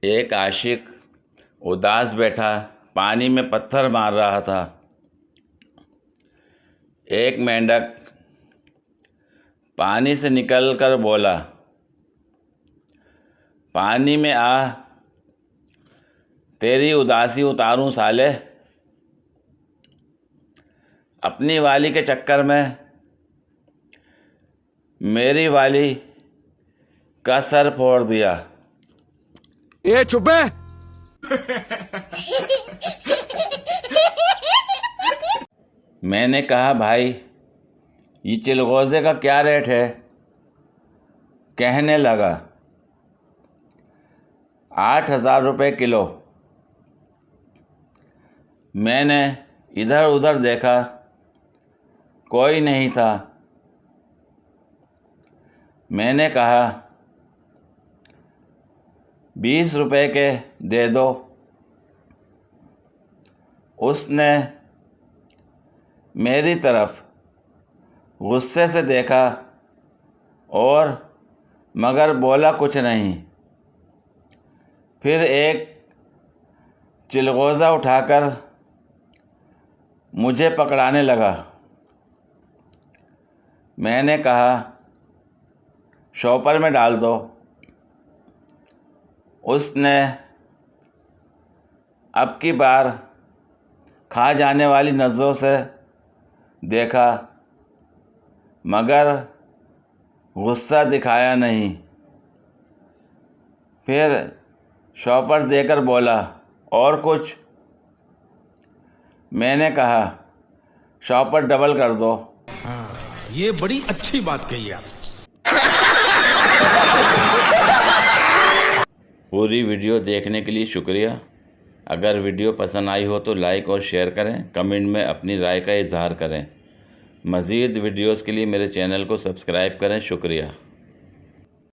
ایک عاشق اداس بیٹھا پانی میں پتھر مار رہا تھا۔ ایک مینڈک پانی سے نکل کر بولا، پانی میں آ، تیری اداسی اتاروں سالے۔ اپنی والی کے چکر میں میری والی کا سر پھوڑ دیا۔ اے چپ ہے۔ میں نے کہا، بھائی یہ چلغوزے کا کیا ریٹ ہے؟ کہنے لگا، 8,000 روپے کلو۔ میں نے ادھر ادھر دیکھا، کوئی نہیں تھا۔ میں نے کہا، 20 روپے کے دے دو۔ اس نے میری طرف غصے سے دیکھا اور مگر بولا کچھ نہیں۔ پھر ایک چلغوزہ اٹھا کر مجھے پکڑانے لگا۔ میں نے کہا، شاپر میں ڈال دو۔ اس نے اب کی بار کھا جانے والی نظروں سے دیکھا مگر غصہ دکھایا نہیں۔ پھر شاپر دے کر بولا، اور کچھ؟ میں نے کہا، شاپر ڈبل کر دو۔ یہ بڑی اچھی بات کہی آپ۔ پوری ویڈیو دیکھنے کے لیے شکریہ۔ اگر ویڈیو پسند آئی ہو تو لائک اور شیئر کریں، کمنٹ میں اپنی رائے کا اظہار کریں۔ مزید ویڈیوز کے لیے میرے چینل کو سبسکرائب کریں۔ شکریہ۔